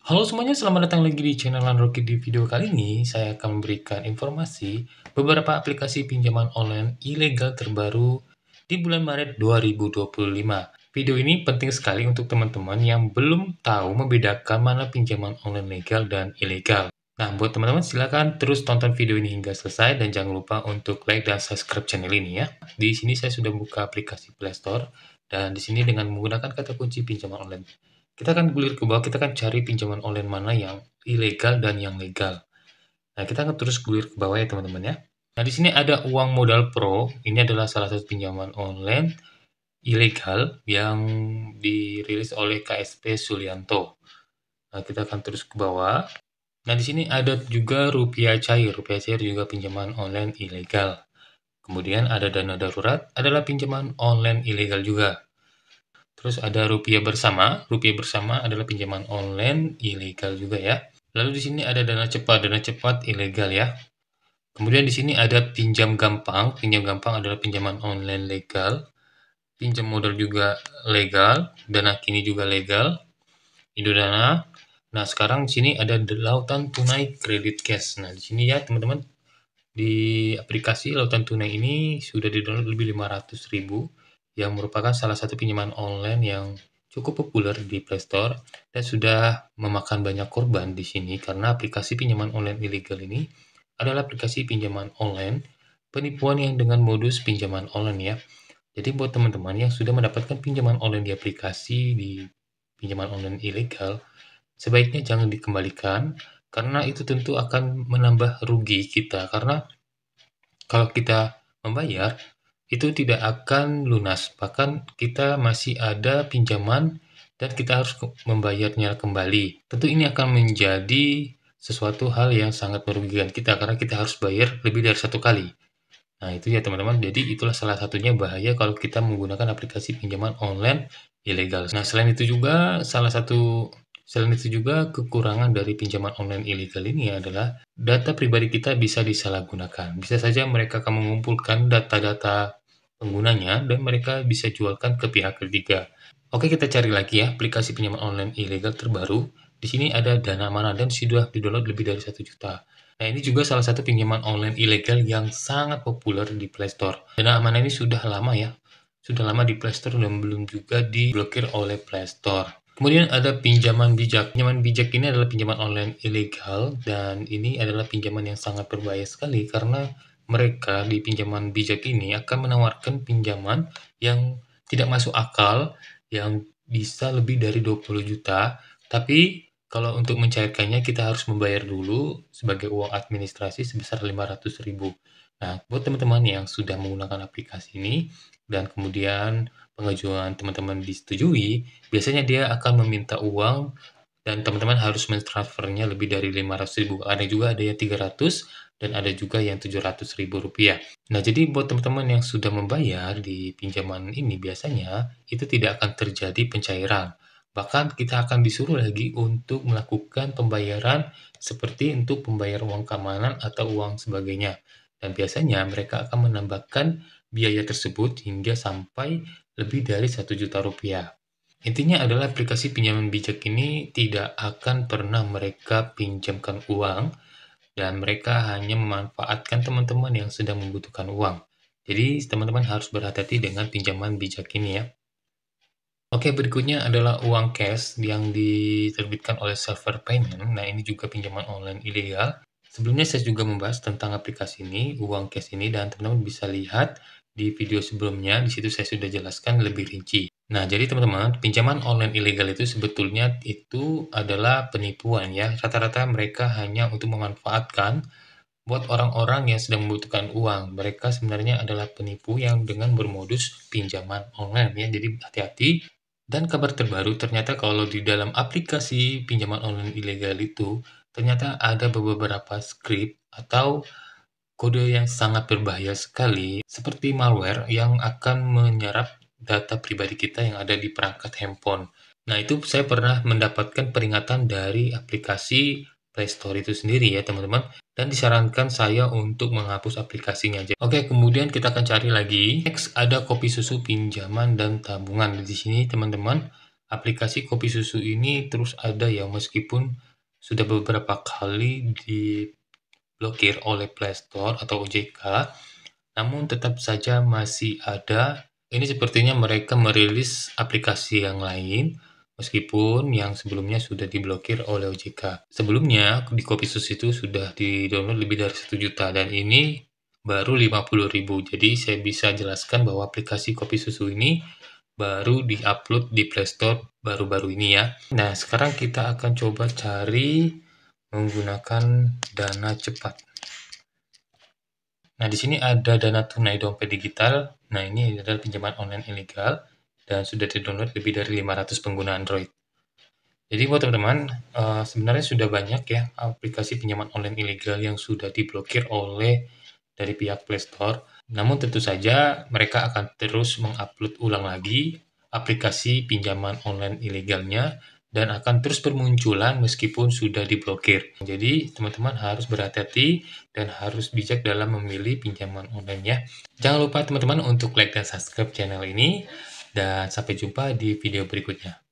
Halo semuanya, selamat datang lagi di channel Landroki. Di video kali ini, saya akan memberikan informasi beberapa aplikasi pinjaman online ilegal terbaru di bulan Maret 2025. Video ini penting sekali untuk teman-teman yang belum tahu membedakan mana pinjaman online legal dan ilegal. Nah, buat teman-teman silakan terus tonton video ini hingga selesai dan jangan lupa untuk like dan subscribe channel ini ya. Di sini saya sudah buka aplikasi Play Store dan di sini dengan menggunakan kata kunci pinjaman online. Kita akan gulir ke bawah, kita akan cari pinjaman online mana yang ilegal dan yang legal. Nah, kita akan terus gulir ke bawah ya teman-teman ya. Nah, di sini ada Uang Modal Pro. Ini adalah salah satu pinjaman online ilegal yang dirilis oleh KSP Sulianto. Nah, kita akan terus ke bawah. Nah, di sini ada juga Rupiah Cair. Rupiah Cair juga pinjaman online ilegal. Kemudian ada Dana Darurat, adalah pinjaman online ilegal juga. Terus ada Rupiah Bersama. Rupiah Bersama adalah pinjaman online ilegal juga ya. Lalu di sini ada Dana Cepat. Dana Cepat ilegal ya. Kemudian di sini ada Pinjam Gampang. Pinjam Gampang adalah pinjaman online legal. Pinjam Modal juga legal. Dana Kini juga legal. Indodana. Nah, sekarang di sini ada Lautan Tunai Kredit Cash. Nah, di sini ya teman-teman, di aplikasi Lautan Tunai ini sudah di-download lebih 500.000 yang merupakan salah satu pinjaman online yang cukup populer di Play Store dan sudah memakan banyak korban di sini karena aplikasi pinjaman online ilegal ini adalah aplikasi pinjaman online penipuan yang dengan modus pinjaman online ya. Jadi buat teman-teman yang sudah mendapatkan pinjaman online di aplikasi di pinjaman online ilegal, sebaiknya jangan dikembalikan karena itu tentu akan menambah rugi kita karena kalau kita membayar itu tidak akan lunas, bahkan kita masih ada pinjaman dan kita harus membayarnya kembali. Tentu ini akan menjadi sesuatu hal yang sangat merugikan kita karena kita harus bayar lebih dari satu kali. Nah, itu ya teman-teman. Jadi itulah salah satunya bahaya kalau kita menggunakan aplikasi pinjaman online ilegal. Nah, selain itu juga kekurangan dari pinjaman online ilegal ini adalah data pribadi kita bisa disalahgunakan. Bisa saja mereka akan mengumpulkan data-data penggunanya dan mereka bisa jualkan ke pihak ketiga. Oke, kita cari lagi ya aplikasi pinjaman online ilegal terbaru. Di sini ada Dana Mana dan sudah di-download lebih dari 1 juta. Nah, ini juga salah satu pinjaman online ilegal yang sangat populer di Play Store. Dana Mana ini sudah lama ya, sudah lama di Play Store dan belum juga diblokir oleh Play Store. Kemudian ada Pinjaman Bijak. Pinjaman bijak ini adalah pinjaman online ilegal dan ini adalah pinjaman yang sangat berbahaya sekali karena mereka di pinjaman bijak ini akan menawarkan pinjaman yang tidak masuk akal yang bisa lebih dari 20 juta, tapi kalau untuk mencairkannya kita harus membayar dulu sebagai uang administrasi sebesar 500.000. Nah, buat teman-teman yang sudah menggunakan aplikasi ini dan kemudian pengajuan teman-teman disetujui, biasanya dia akan meminta uang dan teman-teman harus mentransfernya lebih dari 500.000. Ada juga ada yang 300 dan ada juga yang 700.000 rupiah. Nah, jadi buat teman-teman yang sudah membayar di pinjaman ini biasanya itu tidak akan terjadi pencairan. Bahkan kita akan disuruh lagi untuk melakukan pembayaran seperti untuk pembayar uang keamanan atau uang sebagainya. Dan biasanya mereka akan menambahkan biaya tersebut hingga sampai lebih dari 1 juta rupiah. Intinya adalah aplikasi pinjaman bijak ini tidak akan pernah mereka pinjamkan uang dan mereka hanya memanfaatkan teman-teman yang sedang membutuhkan uang. Jadi teman-teman harus berhati-hati dengan pinjaman bijak ini ya. Oke, berikutnya adalah uang cash yang diterbitkan oleh Server Payment. Nah, ini juga pinjaman online ilegal. Sebelumnya saya juga membahas tentang aplikasi ini, uang cash ini, dan teman-teman bisa lihat di video sebelumnya. Di situ saya sudah jelaskan lebih rinci. Nah, jadi teman-teman, pinjaman online ilegal itu sebetulnya itu adalah penipuan ya. Rata-rata mereka hanya untuk memanfaatkan buat orang-orang yang sedang membutuhkan uang. Mereka sebenarnya adalah penipu yang dengan bermodus pinjaman online ya. Jadi hati-hati. Dan kabar terbaru ternyata kalau di dalam aplikasi pinjaman online ilegal itu ternyata ada beberapa script atau kode yang sangat berbahaya sekali seperti malware yang akan menyerap data pribadi kita yang ada di perangkat handphone. Nah, itu saya pernah mendapatkan peringatan dari aplikasi Play Store itu sendiri ya, teman-teman. Dan disarankan saya untuk menghapus aplikasinya aja. Oke, kemudian kita akan cari lagi. Next, ada kopi susu pinjaman dan tabungan. Di sini, teman-teman, aplikasi kopi susu ini terus ada ya, meskipun sudah beberapa kali diblokir oleh Play Store atau OJK, namun tetap saja masih ada. Ini sepertinya mereka merilis aplikasi yang lain, meskipun yang sebelumnya sudah diblokir oleh OJK. Sebelumnya di Kopisus itu sudah di-download lebih dari 1 juta dan ini baru 50.000. Jadi saya bisa jelaskan bahwa aplikasi Kopi Susu ini baru di-upload di Play Store baru-baru ini ya. Nah, sekarang kita akan coba cari menggunakan dana cepat. Nah, di sini ada dana tunai dompet digital. Nah, ini adalah pinjaman online ilegal dan sudah di-download lebih dari 500 pengguna Android. Jadi buat teman-teman, sebenarnya sudah banyak ya aplikasi pinjaman online ilegal yang sudah diblokir oleh dari pihak Play Store. Namun tentu saja mereka akan terus mengupload ulang lagi aplikasi pinjaman online ilegalnya dan akan terus bermunculan meskipun sudah diblokir. Jadi teman-teman harus berhati-hati dan harus bijak dalam memilih pinjaman online-nya. Jangan lupa teman-teman untuk like dan subscribe channel ini dan sampai jumpa di video berikutnya.